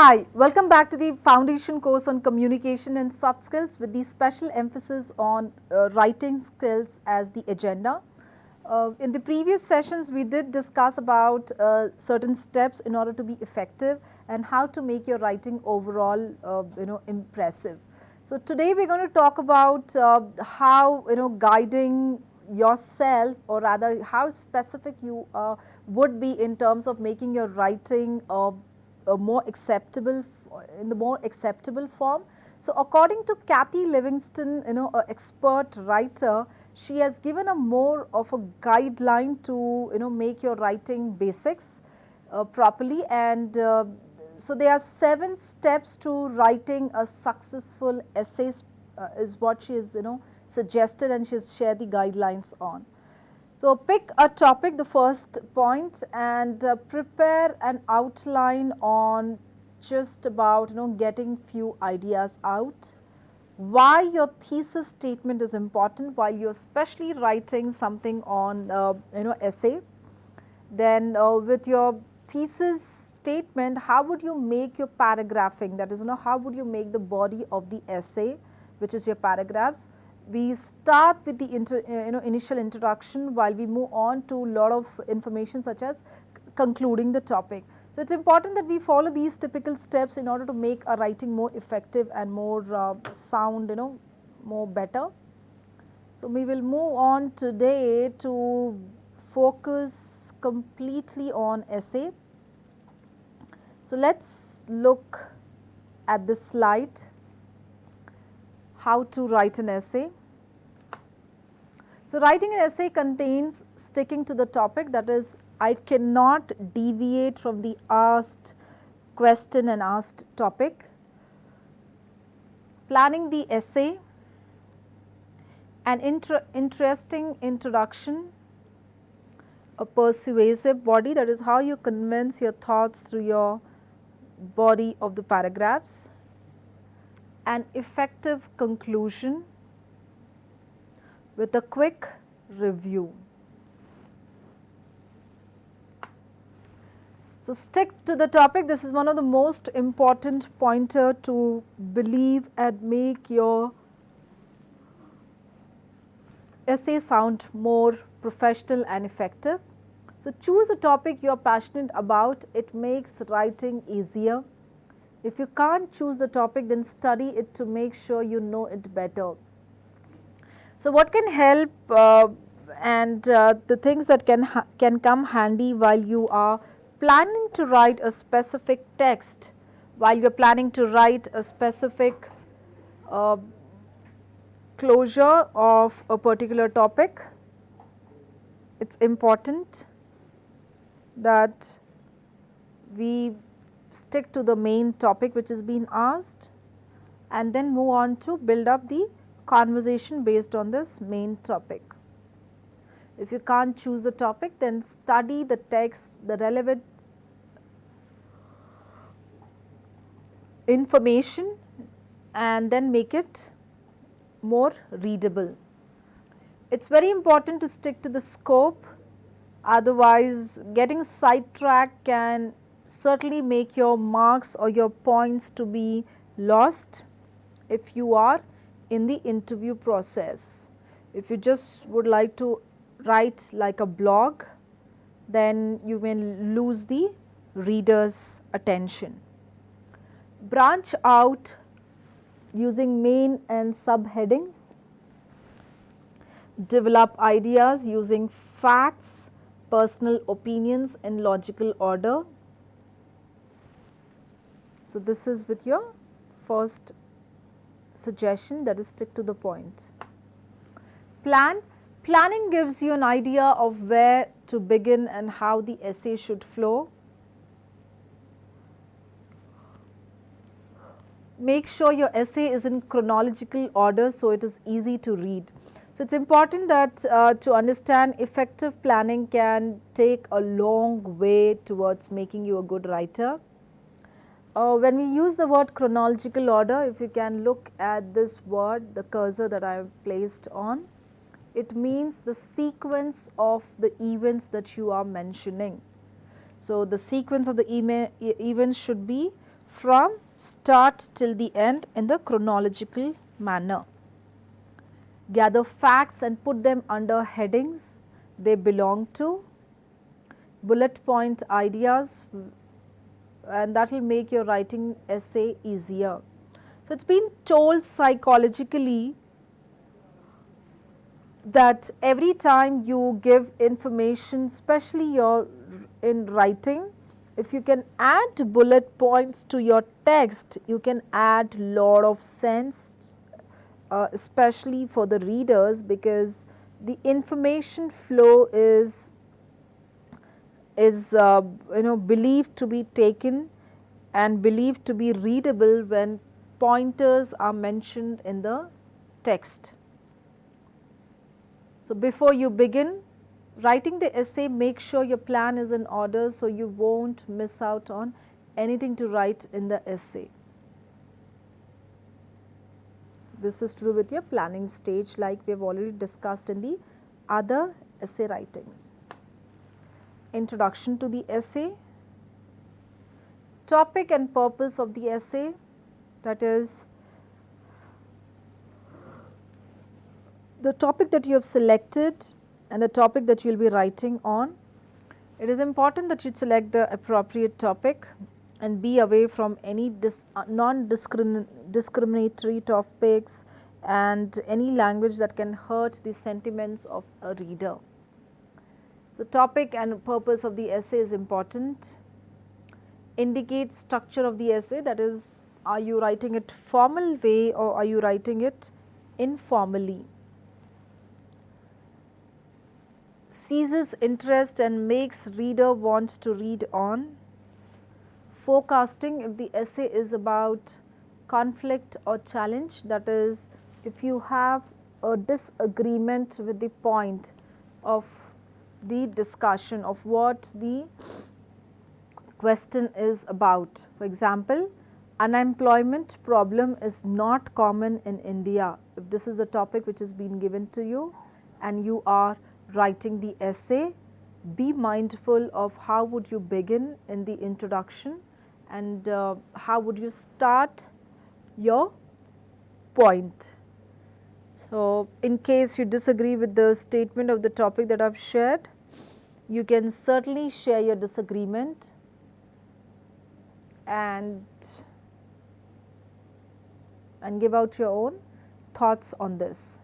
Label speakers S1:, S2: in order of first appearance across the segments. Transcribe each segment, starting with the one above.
S1: Hi, welcome back to the foundation course on communication and soft skills with the special emphasis on writing skills as the agenda. In the previous sessions, we did discuss about certain steps in order to be effective and how to make your writing overall, impressive. So today we're going to talk about how guiding yourself, or rather how specific you would be in terms of making your writing more acceptable, in the more acceptable form. So according to Kathy Livingston, an expert writer, she has given a more of a guideline to make your writing basics properly, and so there are 7 steps to writing a successful essay, is what she has suggested, and she has shared the guidelines on. So pick a topic, the first point, and prepare an outline on just about getting few ideas out. Why your thesis statement is important while you're especially writing something on essay. Then with your thesis statement, how would you make your paragraphing? That is, how would you make the body of the essay, which is your paragraphs. We start with the initial introduction while we move on to a lot of information such as concluding the topic. So it's important that we follow these typical steps in order to make our writing more effective and more sound, more better. So we will move on today to focus completely on essay. So let's look at this slide, how to write an essay. So writing an essay contains sticking to the topic, that is, I cannot deviate from the asked question and asked topic. Planning the essay, an interesting introduction, a persuasive body, that is how you convince your thoughts through your body of the paragraphs, an effective conclusion with a quick review. So stick to the topic. This is one of the most important pointer to believe and make your essay sound more professional and effective. So choose a topic you are passionate about. It makes writing easier. If you can't choose the topic, then study it to make sure you know it better. So what can help and the things that can come handy while you are planning to write a specific text, while you are planning to write a specific closure of a particular topic, it's important that we stick to the main topic which is being asked, and then move on to build up the conversation based on this main topic. If you can't choose the topic, then study the text, the relevant information, and then make it more readable. It's very important to stick to the scope, otherwise getting sidetracked can certainly make your marks or your points to be lost if you are in the interview process. If you just would like to write like a blog, then you may lose the reader's attention. Branch out using main and subheadings. Develop ideas using facts, personal opinions in logical order. So this is with your first suggestion, that is, stick to the point. Planning gives you an idea of where to begin and how the essay should flow. Make sure your essay is in chronological order so it is easy to read. So it's important that to understand effective planning can take a long way towards making you a good writer. When we use the word chronological order, if you can look at this word, the cursor that I have placed on, it means the sequence of the events that you are mentioning. So the sequence of the events should be from start till the end in the chronological manner. Gather facts and put them under headings they belong to. Bullet point ideas, and that will make your writing essay easier. So, it has been told psychologically that every time you give information, especially in writing, if you can add bullet points to your text, you can add lot of sense, especially for the readers, because the information flow is believed to be taken and believed to be readable when pointers are mentioned in the text. So, before you begin writing the essay, make sure your plan is in order so you won't miss out on anything to write in the essay. This is to do with your planning stage, like we have already discussed in the other essay writings. Introduction to the essay, topic and purpose of the essay, that is the topic that you have selected and the topic that you will be writing on. It is important that you select the appropriate topic and be away from any non-discriminatory topics and any language that can hurt the sentiments of a reader. So, topic and purpose of the essay is important. Indicate structure of the essay, that is, are you writing it formal way or are you writing it informally. Seizes interest and makes reader want to read on. Forecasting, if the essay is about conflict or challenge, that is, if you have a disagreement with the point of the discussion of what the question is about. For example, unemployment problem is not common in India. If this is a topic which has been given to you and you are writing the essay, be mindful of how would you begin in the introduction and how would you start your point. So, in case you disagree with the statement of the topic that I have shared, you can certainly share your disagreement and give out your own thoughts on this.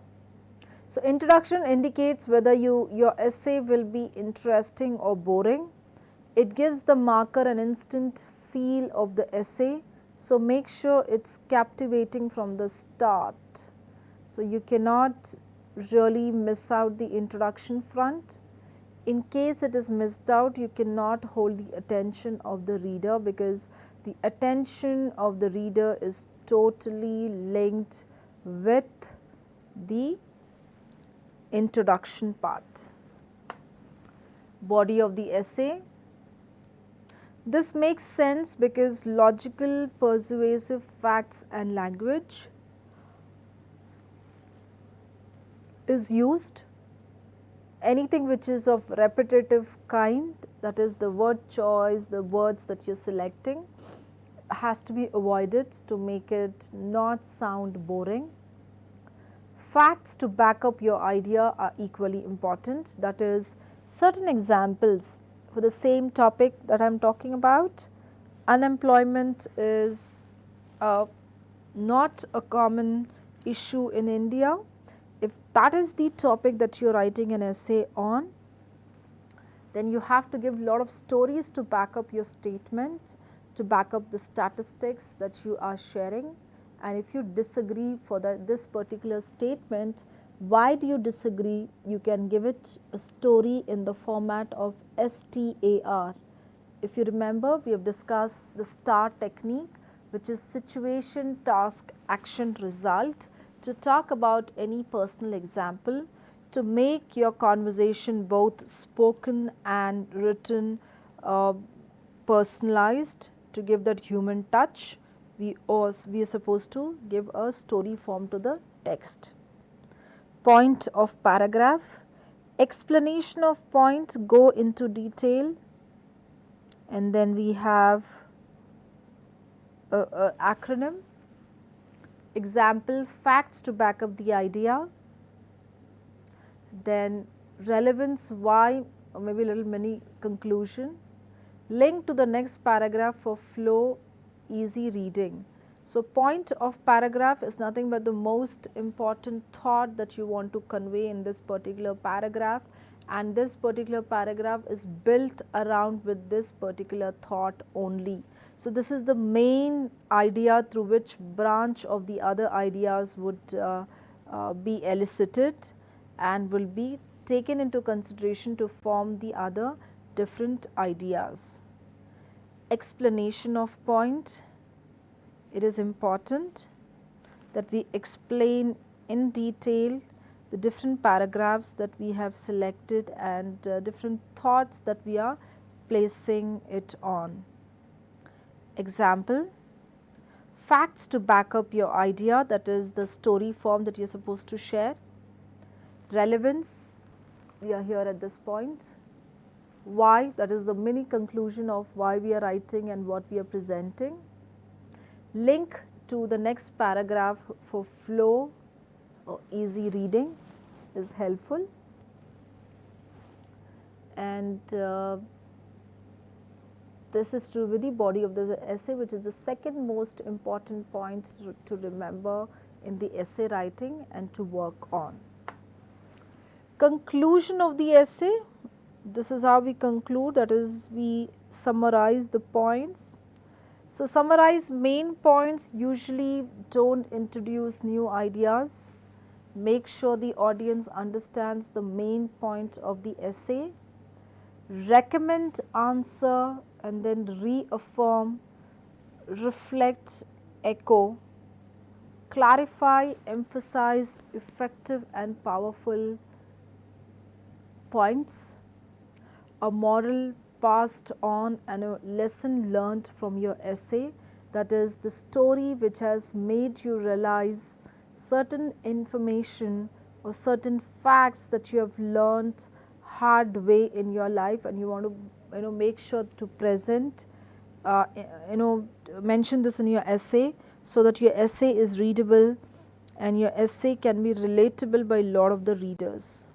S1: So, introduction indicates whether your essay will be interesting or boring. It gives the marker an instant feel of the essay. So, make sure it is captivating from the start. So, you cannot really miss out the introduction front. In case it is missed out, you cannot hold the attention of the reader, because the attention of the reader is totally linked with the introduction part. Body of the essay. This makes sense because logical, persuasive facts and language is used. Anything which is of repetitive kind, that is the word choice, the words that you are selecting, has to be avoided to make it not sound boring. Facts to back up your idea are equally important, that is certain examples for the same topic that I am talking about. Unemployment is not a common issue in India. If that is the topic that you are writing an essay on, then you have to give a lot of stories to back up your statement, to back up the statistics that you are sharing. And if you disagree for this particular statement, why do you disagree? You can give it a story in the format of STAR. If you remember, we have discussed the STAR technique, which is situation, task, action, result, to talk about any personal example, to make your conversation both spoken and written personalized, to give that human touch. We are supposed to give a story form to the text. Point of paragraph. Explanation of point, go into detail, and then we have acronym. Example, facts to back up the idea. Then relevance, why, or maybe a little mini conclusion. Link to the next paragraph for flow, easy reading. So point of paragraph is nothing but the most important thought that you want to convey in this particular paragraph, and this particular paragraph is built around with this particular thought only. So this is the main idea through which branch of the other ideas would be elicited and will be taken into consideration to form the other different ideas. Explanation of point. It is important that we explain in detail the different paragraphs that we have selected and different thoughts that we are placing it on. Example, facts to back up your idea, that is the story form that you are supposed to share. Relevance, we are here at this point. Why, that is the mini conclusion of why we are writing and what we are presenting. Link to the next paragraph for flow or easy reading is helpful. And this is to do with the body of the essay, which is the second most important point to remember in the essay writing and to work on. Conclusion of the essay, this is how we conclude, that is we summarize the points. So summarize main points, usually don't introduce new ideas. Make sure the audience understands the main point of the essay. Recommend, answer, and then reaffirm, reflect, echo, clarify, emphasize effective and powerful points, a moral passed on and a lesson learned from your essay, that is the story which has made you realize certain information or certain facts that you have learned hard way in your life, and you want to make sure to present mention this in your essay so that your essay is readable and your essay can be relatable by a lot of the readers.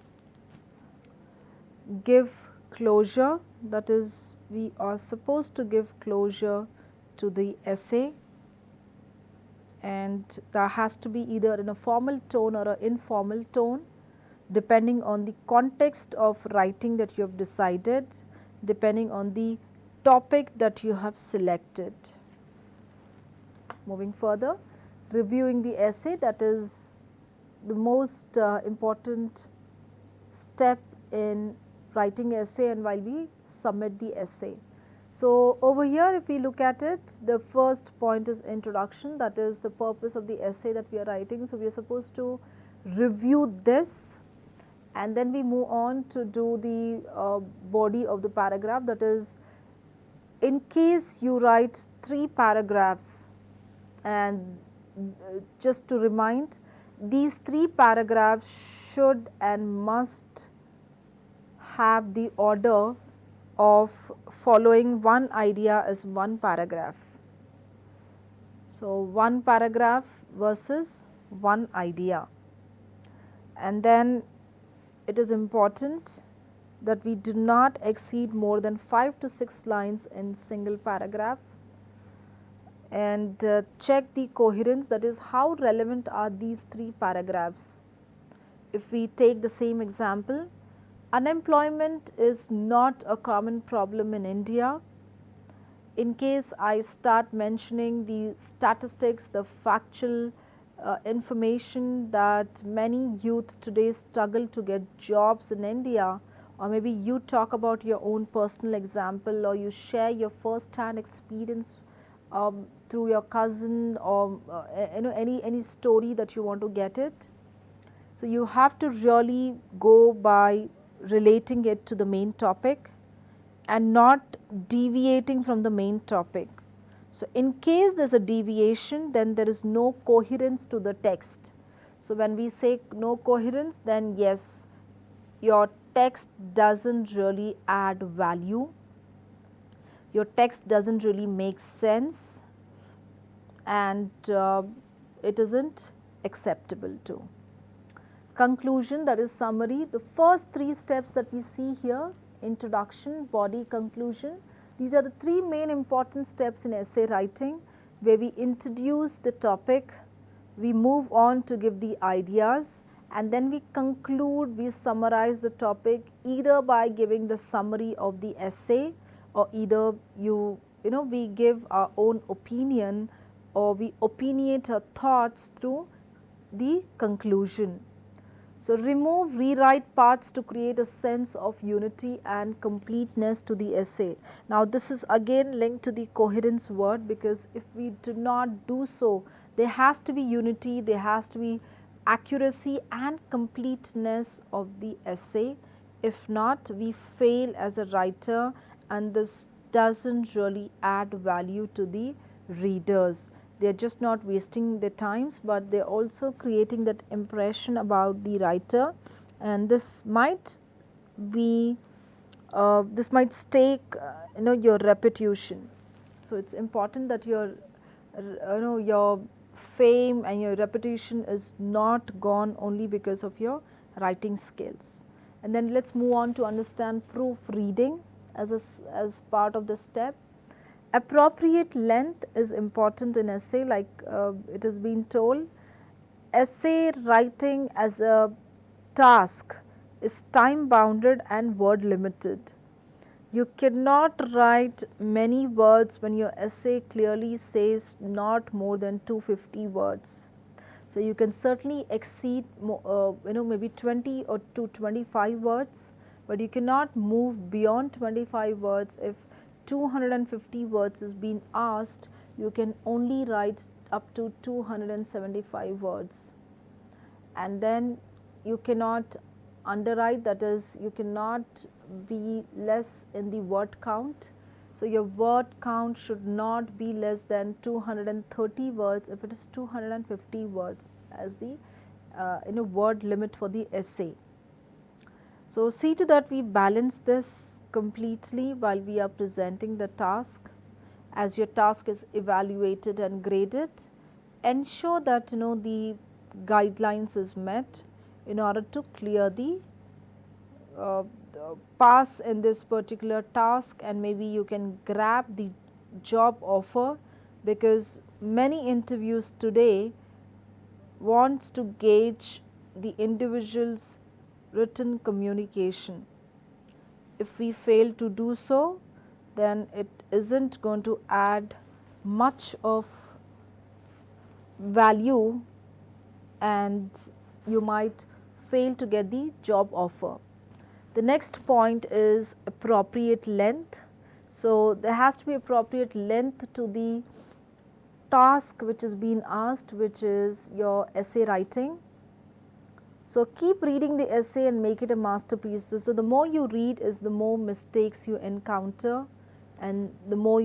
S1: Give closure, that is we are supposed to give closure to the essay, and that has to be either in a formal tone or an informal tone, depending on the context of writing that you have decided, depending on the topic that you have selected. Moving further, reviewing the essay, that is the most important step in writing essay and while we submit the essay. So over here if we look at it, the first point is introduction, that is the purpose of the essay that we are writing. So we are supposed to review this and then we move on to do the body of the paragraph, that is in case you write 3 paragraphs, and just to remind, these 3 paragraphs should and must have the order of following one idea as one paragraph. So, one paragraph versus one idea, and then it is important that we do not exceed more than 5 to 6 lines in single paragraph, and check the coherence, that is how relevant are these 3 paragraphs. If we take the same example, unemployment is not a common problem in India. In case I start mentioning the statistics, the factual information that many youth today struggle to get jobs in India, or maybe you talk about your own personal example or you share your first hand experience through your cousin or any story that you want to get it. So you have to really go by relating it to the main topic and not deviating from the main topic. So in case there is a deviation, then there is no coherence to the text. So when we say no coherence, then yes, your text doesn't really add value, your text doesn't really make sense, and it isn't acceptable too. Conclusion, that is summary. The first three steps that we see here, introduction, body, conclusion, these are the three main important steps in essay writing, where we introduce the topic, we move on to give the ideas, and then we conclude, we summarize the topic either by giving the summary of the essay, or either we give our own opinion, or we opinionate our thoughts through the conclusion. So, remove, rewrite parts to create a sense of unity and completeness to the essay. Now, this is again linked to the coherence word, because if we do not do so, there has to be unity, there has to be accuracy and completeness of the essay. If not, we fail as a writer, and this doesn't really add value to the readers. They are just not wasting their times, but they are also creating that impression about the writer, and this might be this might stake your reputation. So, it is important that your your fame and your reputation is not gone only because of your writing skills. And then let us move on to understand proofreading as part of the step. Appropriate length is important in essay, like it has been told. Essay writing as a task is time bounded and word limited. You cannot write many words when your essay clearly says not more than 250 words. So, you can certainly exceed maybe 20 or to 25 words, but you cannot move beyond 25 words. If 250 words is being asked, you can only write up to 275 words, and then you cannot underwrite, that is, you cannot be less in the word count. So, your word count should not be less than 230 words if it is 250 words as the word limit for the essay. So, see to that we balance this completely while we are presenting the task. As your task is evaluated and graded, ensure that the guidelines is met in order to clear the pass in this particular task, and maybe you can grab the job offer, because many interviews today wants to gauge the individual's written communication. If we fail to do so, then it isn't going to add much of value, and you might fail to get the job offer. The next point is appropriate length. So, there has to be appropriate length to the task which is being asked, which is your essay writing. So, keep reading the essay and make it a masterpiece. So, the more you read is the more mistakes you encounter, and the more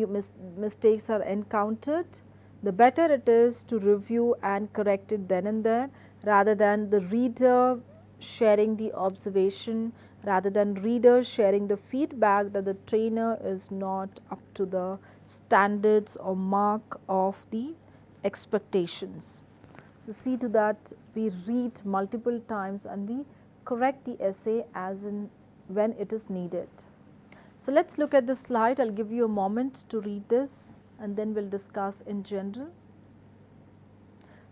S1: mistakes are encountered, the better it is to review and correct it then and there, rather than the reader sharing the observation, rather than reader sharing the feedback that the trainer is not up to the standards or mark of the expectations. So, see to that we read multiple times and we correct the essay as in when it is needed. So, let us look at the slide. I will give you a moment to read this, and then we will discuss in general.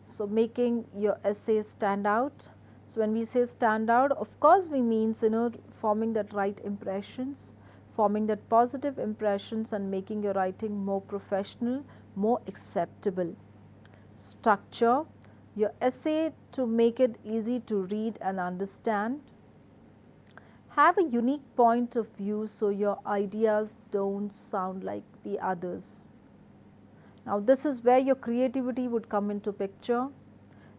S1: So, making your essay stand out. So, when we say stand out, of course, we means forming that right impressions, forming that positive impressions, and making your writing more professional, more acceptable. Structure your essay to make it easy to read and understand. Have a unique point of view so your ideas don't sound like the others. Now, this is where your creativity would come into picture,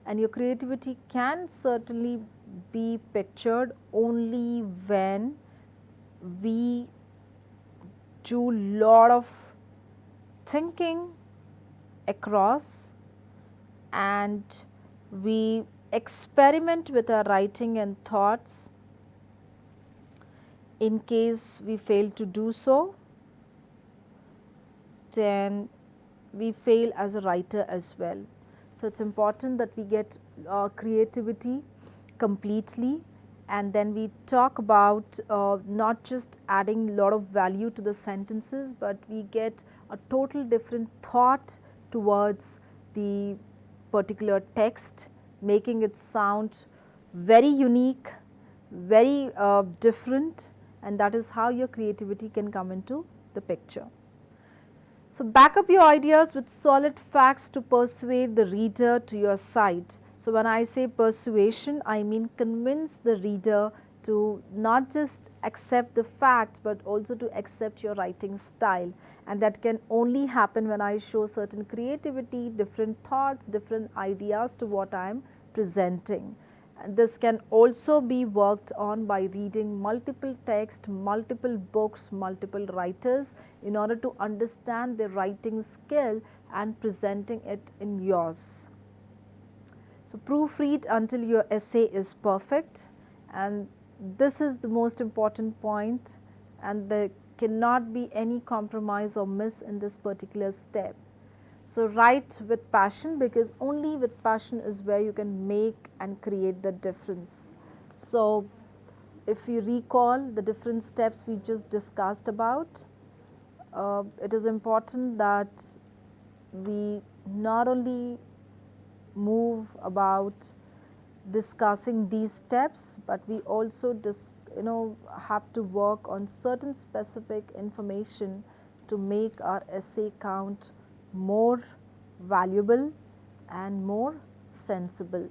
S1: and your creativity can certainly be pictured only when we do lot of thinking across, and we experiment with our writing and thoughts. In case we fail to do so, then we fail as a writer as well. So, it is important that we get creativity completely, and then we talk about not just adding a lot of value to the sentences, but we get a total different thought towards the particular text, making it sound very unique, very different, and that is how your creativity can come into the picture. So, back up your ideas with solid facts to persuade the reader to your side. So, when I say persuasion, I mean convince the reader to not just accept the facts, but also to accept your writing style, and that can only happen when I show certain creativity, different thoughts, different ideas to what I am presenting. And this can also be worked on by reading multiple texts, multiple books, multiple writers in order to understand their writing skill and presenting it in yours. So, proofread until your essay is perfect, and this is the most important point, and there cannot be any compromise or miss in this particular step. So, write with passion, because only with passion is where you can make and create the difference. So, if you recall the different steps we just discussed about, it is important that we not only move about discussing these steps, but we also have to work on certain specific information to make our essay count more valuable and more sensible.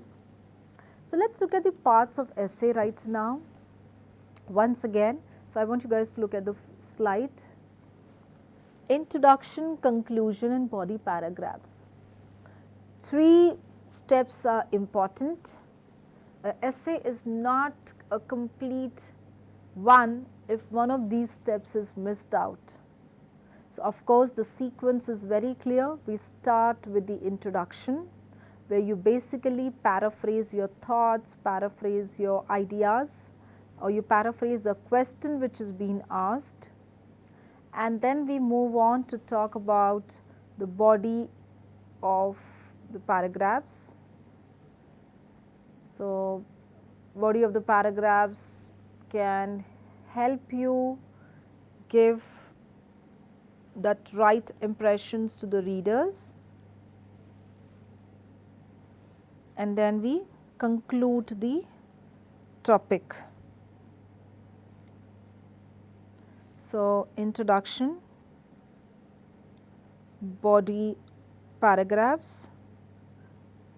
S1: So, let us look at the parts of essay right now once again. So, I want you guys to look at the slide. Introduction, conclusion and body paragraphs. 3 steps are important. An essay is not a complete one if one of these steps is missed out. So, of course, the sequence is very clear. We start with the introduction, where you basically paraphrase your thoughts, paraphrase your ideas, or you paraphrase a question which is being asked, and then we move on to talk about the body of the paragraphs. So, body of the paragraphs can help you give that right impressions to the readers, and then we conclude the topic. So, introduction, body paragraphs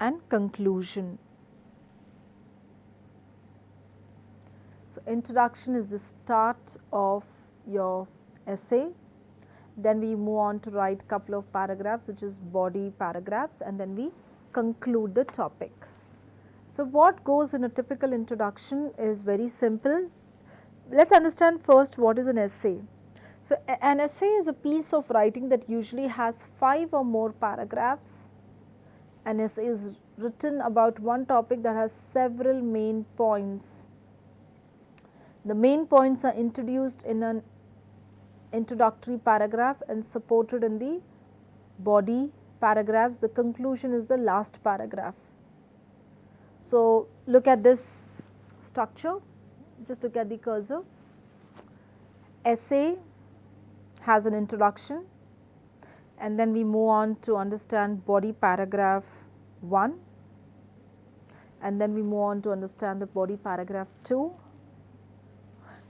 S1: and conclusion. So, introduction is the start of your essay. Then we move on to write couple of paragraphs, which is body paragraphs, and then we conclude the topic. So, what goes in a typical introduction is very simple. Let us understand first what is an essay. So, an essay is a piece of writing that usually has 5 or more paragraphs. An essay is written about one topic that has several main points. The main points are introduced in an introductory paragraph and supported in the body paragraphs. The conclusion is the last paragraph. So, look at this structure, just look at the cursor. Essay has an introduction, and then we move on to understand body paragraph 1, and then we move on to understand the body paragraph 2,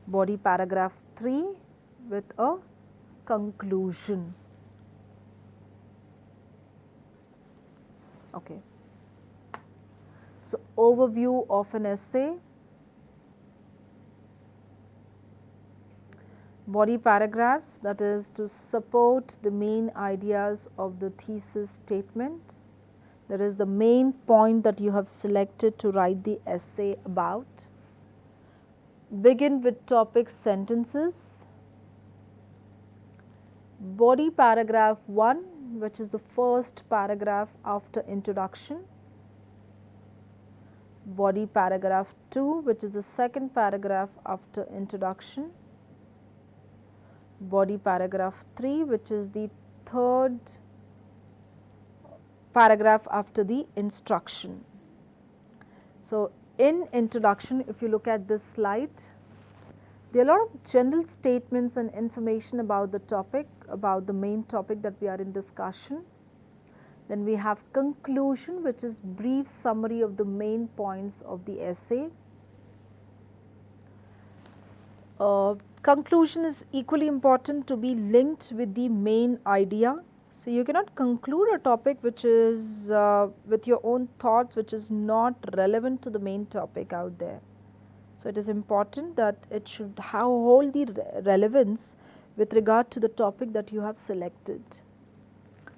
S1: body paragraph 3 with a conclusion. Okay. So, overview of an essay. Body paragraphs, that is to support the main ideas of the thesis statement. That is the main point that you have selected to write the essay about. Begin with topic sentences. Body paragraph 1, which is the first paragraph after introduction. Body paragraph 2, which is the second paragraph after introduction. Body paragraph 3, which is the third paragraph after the instruction. So, in introduction, if you look at this slide, there are a lot of general statements and information about the topic, about the main topic that we are in discussion. Then we have conclusion, which is brief summary of the main points of the essay. Conclusion is equally important to be linked with the main idea. So, you cannot conclude a topic which is with your own thoughts, which is not relevant to the main topic out there. So, it is important that it should hold the relevance with regard to the topic that you have selected.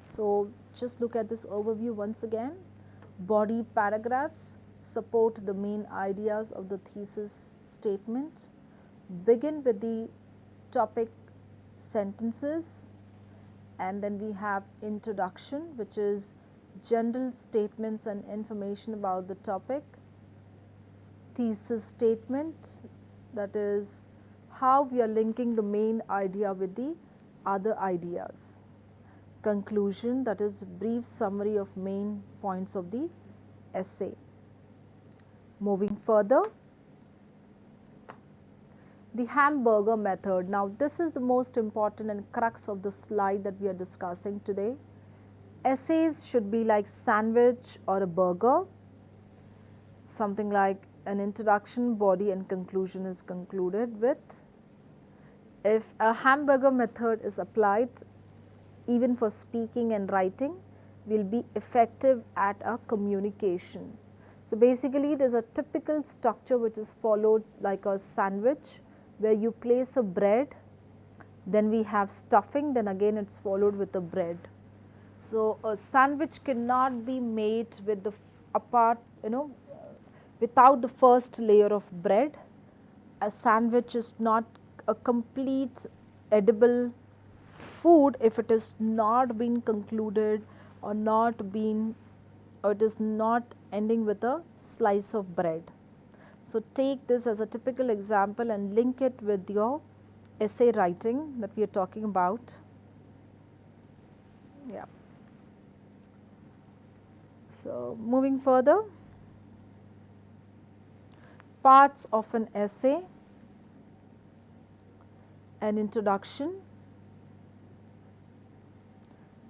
S1: So, just look at this overview once again. Body paragraphs support the main ideas of the thesis statement. Begin with the topic sentences, and then we have introduction, which is general statements and information about the topic. Thesis statement, that is how we are linking the main idea with the other ideas. Conclusion, that is brief summary of main points of the essay. Moving further, the hamburger method. Now, this is the most important and crux of the slide that we are discussing today. Essays should be like sandwich or a burger, something like an introduction, body and conclusion is concluded with. If a hamburger method is applied, even for speaking and writing, will be effective at our communication. So, basically there is a typical structure which is followed like a sandwich, where you place a bread, then we have stuffing, then again it is followed with a bread. So, a sandwich cannot be made with the without the first layer of bread. A sandwich is not a complete edible food if it is not been concluded or it is not ending with a slice of bread. So, take this as a typical example and link it with your essay writing that we are talking about. Yeah. So, moving further, parts of an essay, an introduction.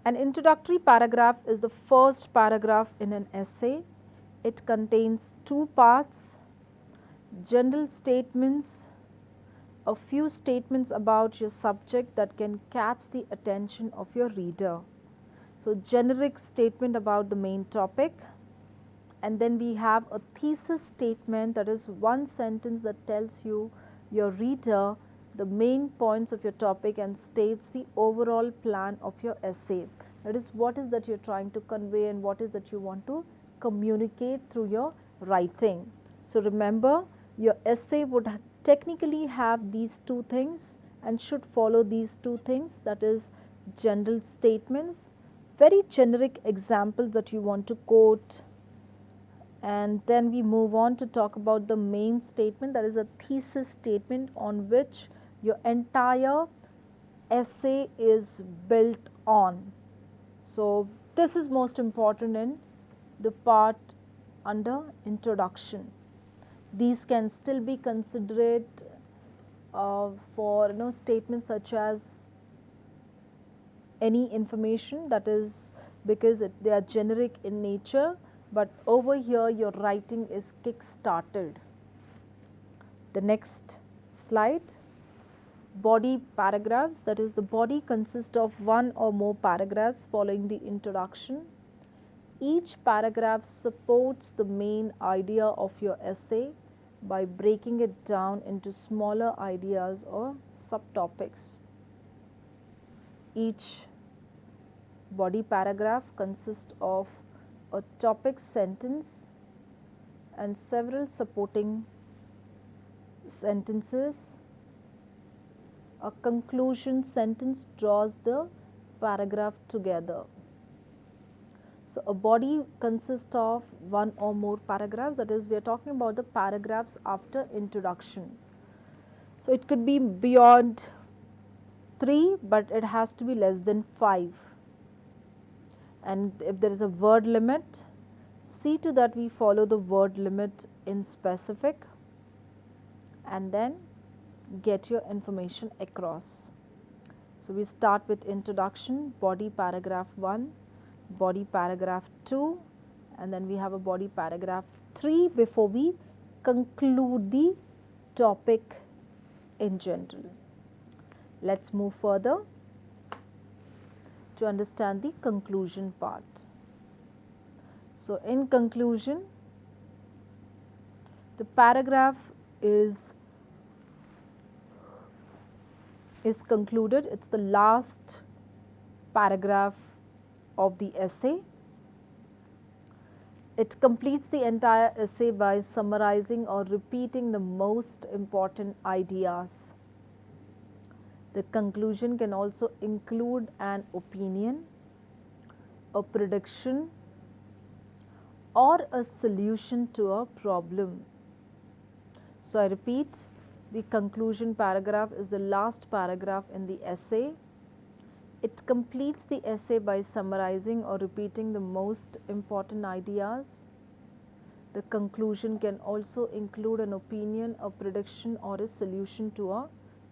S1: An introductory paragraph is the first paragraph in an essay. It contains two parts: general statements, a few statements about your subject that can catch the attention of your reader. So, generic statement about the main topic, and then we have a thesis statement, that is one sentence that tells you, your reader, the main points of your topic and states the overall plan of your essay. That is what is that you are trying to convey and what is that you want to communicate through your writing. So, remember, your essay would technically have these two things and should follow these two things, that is general statements, very generic examples that you want to quote, and then we move on to talk about the main statement, that is a thesis statement on which your entire essay is built on. So, this is most important in the part under introduction. These can still be considered for statements such as any information, that is because they are generic in nature, but over here your writing is kick-started. The next slide, body paragraphs, that is the body consists of one or more paragraphs following the introduction. Each paragraph supports the main idea of your essay by breaking it down into smaller ideas or subtopics. Each body paragraph consists of a topic sentence and several supporting sentences. A conclusion sentence draws the paragraph together. So, a body consists of one or more paragraphs, that is we are talking about the paragraphs after introduction. So, it could be beyond 3, but it has to be less than 5. and if there is a word limit, see to that we follow the word limit in specific, and then get your information across. So we start with introduction, body paragraph 1, body paragraph 2, and then we have a body paragraph 3 before we conclude the topic in general. Let's move further to understand the conclusion part. So in conclusion, the paragraph is concluded. It's the last paragraph of the essay. It completes the entire essay by summarizing or repeating the most important ideas. The conclusion can also include an opinion, a prediction, or a solution to a problem. So I repeat, the conclusion paragraph is the last paragraph in the essay. It completes the essay by summarizing or repeating the most important ideas. The conclusion can also include an opinion, a prediction, or a solution to a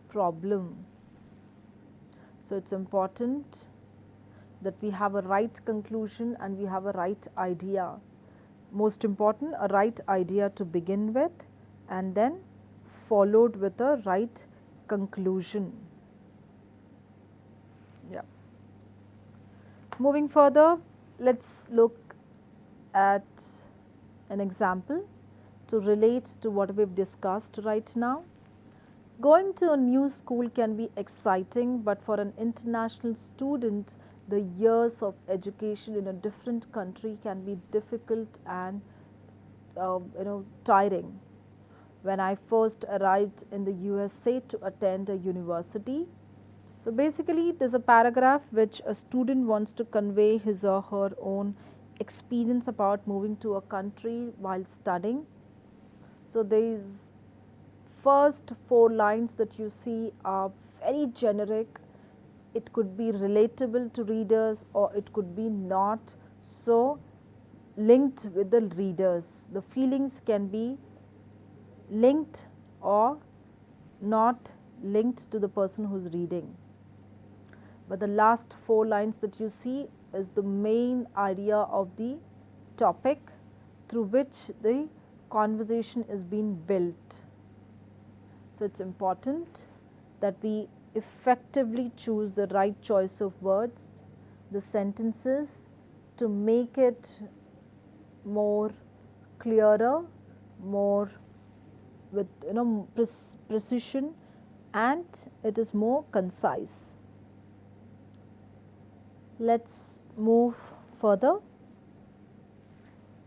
S1: problem. So it's important that we have a right conclusion and we have a right idea. Most important, a right idea to begin with, and then followed with a right conclusion. Yeah. Moving further, let's look at an example to relate to what we've discussed right now. Going to a new school can be exciting, but for an international student, the years of education in a different country can be difficult and tiring. When I first arrived in the USA to attend a university, so basically there's a paragraph which a student wants to convey his or her own experience about moving to a country while studying. So these first 4 lines that you see are very generic. It could be relatable to readers or it could be not so linked with the readers. The feelings can be linked or not linked to the person who's reading. But the last 4 lines that you see is the main idea of the topic through which the conversation is being built. So it's important that we effectively choose the right choice of words, the sentences, to make it more clearer, more with precision, and it is more concise. Let's move further.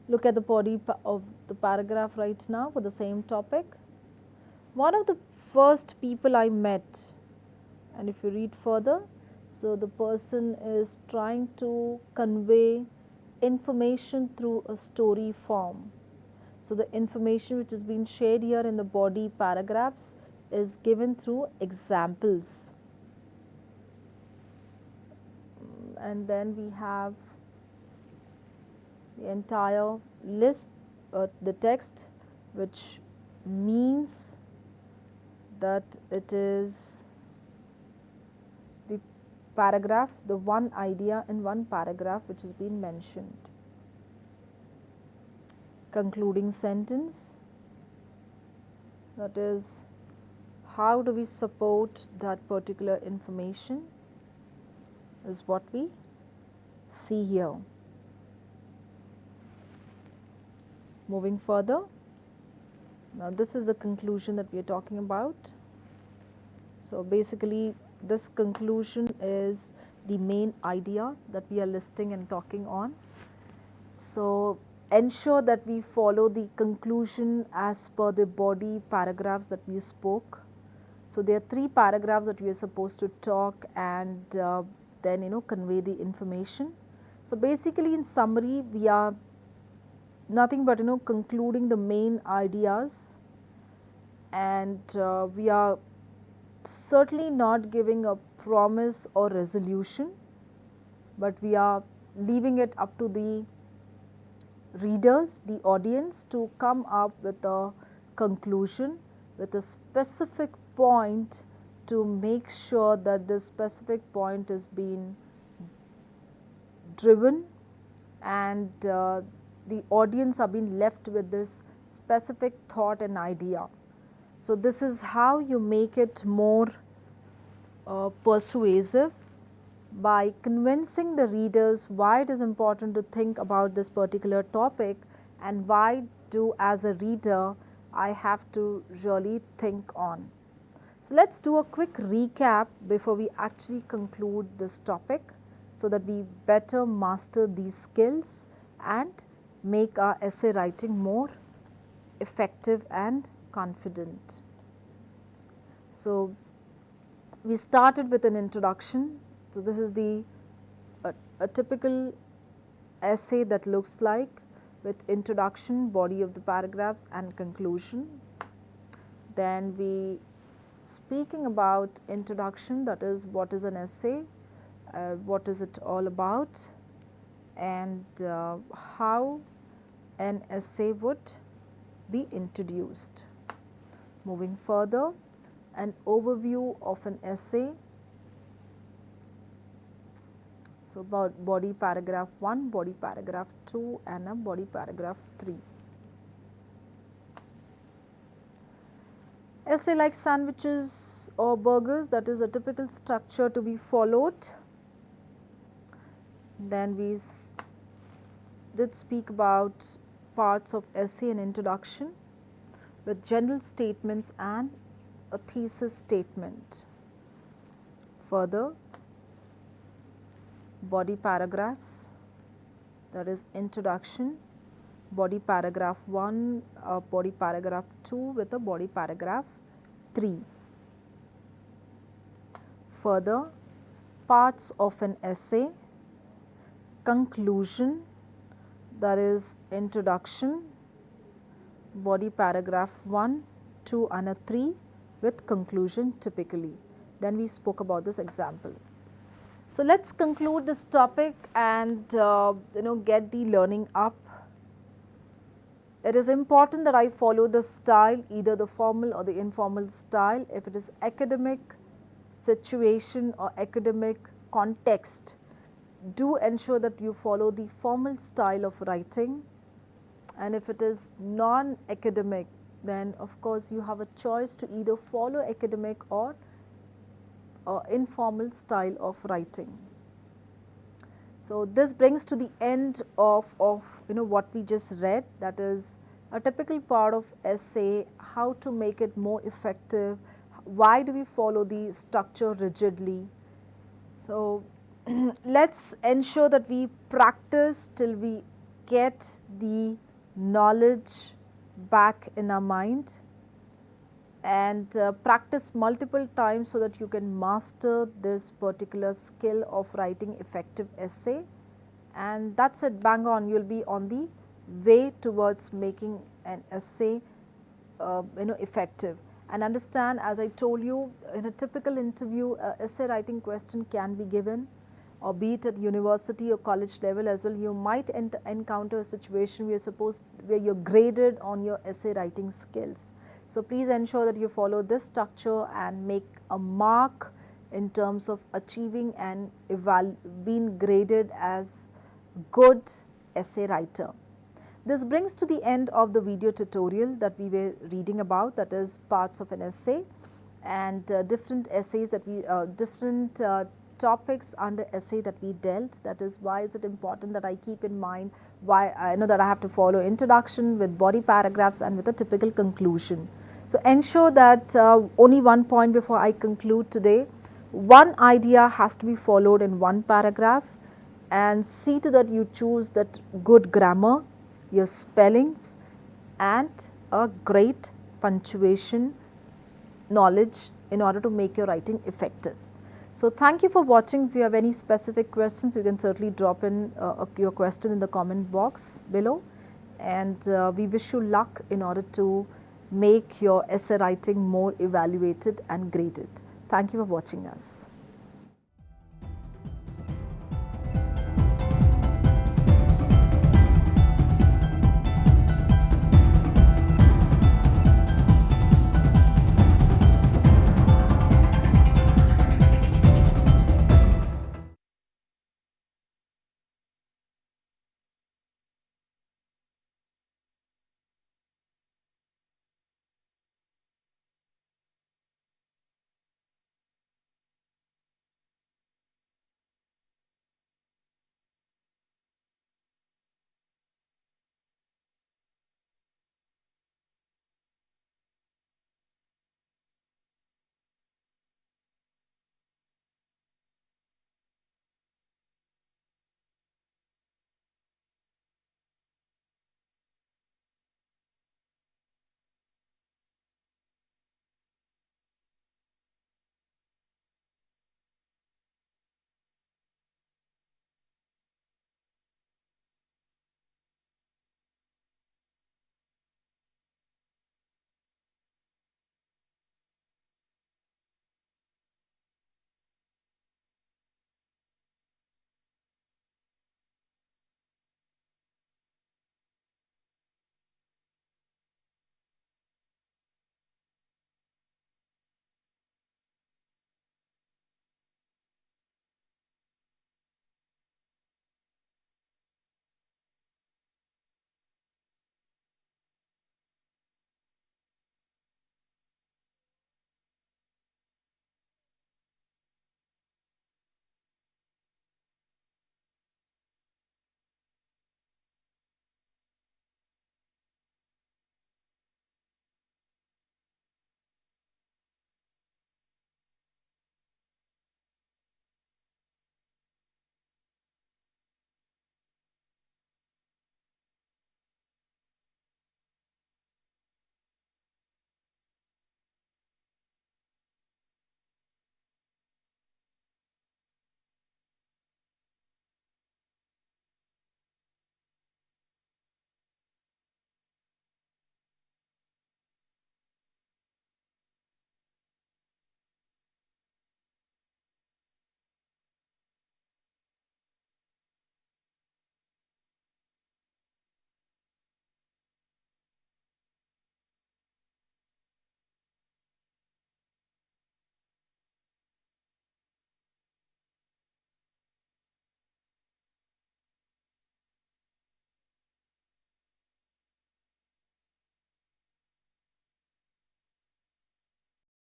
S1: Look at the body of the paragraph right now for the same topic. One of the first people I met, and if you read further, so the person is trying to convey information through a story form. So the information which is being shared here in the body paragraphs is given through examples. And then we have the entire list, the text, which means that it is the paragraph, the one idea in one paragraph which has been mentioned. Concluding sentence, that is, how do we support that particular information, is what we see here. Moving further, now this is the conclusion that we are talking about. So basically this conclusion is the main idea that we are listing and talking on. So ensure that we follow the conclusion as per the body paragraphs that we spoke. So there are 3 paragraphs that we are supposed to talk and then convey the information. So basically in summary, we are nothing but concluding the main ideas, and we are certainly not giving a promise or resolution, but we are leaving it up to the readers, the audience, to come up with a conclusion, with a specific point, to make sure that this specific point is being driven and the audience are being left with this specific thought and idea. So, this is how you make it more persuasive, by convincing the readers why it is important to think about this particular topic and why do, as a reader, I have to really think on. So, let us do a quick recap before we actually conclude this topic, so that we better master these skills and make our essay writing more effective and confident. So, we started with an introduction. So, this is a typical essay that looks like, with introduction, body of the paragraphs and conclusion. Then we speaking about introduction, that is what is an essay, what is it all about, and how an essay would be introduced. Moving further, an overview of an essay. So, about body paragraph 1, body paragraph 2 and a body paragraph 3. Essay like sandwiches or burgers, that is a typical structure to be followed. Then we did speak about parts of essay and introduction, with general statements and a thesis statement. Further, body paragraphs, that is introduction, body paragraph 1, body paragraph 2 with a body paragraph 3. Further, parts of an essay, conclusion, that is introduction, body paragraph 1, 2 and a 3 with conclusion typically. Then we spoke about this example. So, let us conclude this topic and get the learning up. It is important that I follow the style, either the formal or the informal style. If it is academic situation or academic context, do ensure that you follow the formal style of writing, and if it is non-academic, then of course you have a choice to either follow academic or informal style of writing. So, this brings to the end of what we just read, that is a typical part of essay, how to make it more effective, why do we follow the structure rigidly. So, let us ensure that we practice till we get the knowledge back in our mind, and practice multiple times so that you can master this particular skill of writing effective essay, and that is it, bang on, you will be on the way towards making an essay effective. And understand, as I told you, in a typical interview, essay writing question can be given, or be it at university or college level as well. You might encounter a situation where you're graded on your essay writing skills. So, please ensure that you follow this structure and make a mark in terms of achieving and being graded as good essay writer. This brings to the end of the video tutorial that we were reading about, that is parts of an essay and different essays that we different topics under essay that we dealt. That is why is it important that I keep in mind why I know that I have to follow introduction with body paragraphs and with a typical conclusion. So, ensure that only one point before I conclude today, one idea has to be followed in one paragraph, and see to that you choose that good grammar, your spellings and a great punctuation knowledge in order to make your writing effective. So, thank you for watching. If you have any specific questions, you can certainly drop in your question in the comment box below, and we wish you luck in order to make your essay writing more evaluated and graded. Thank you for watching us.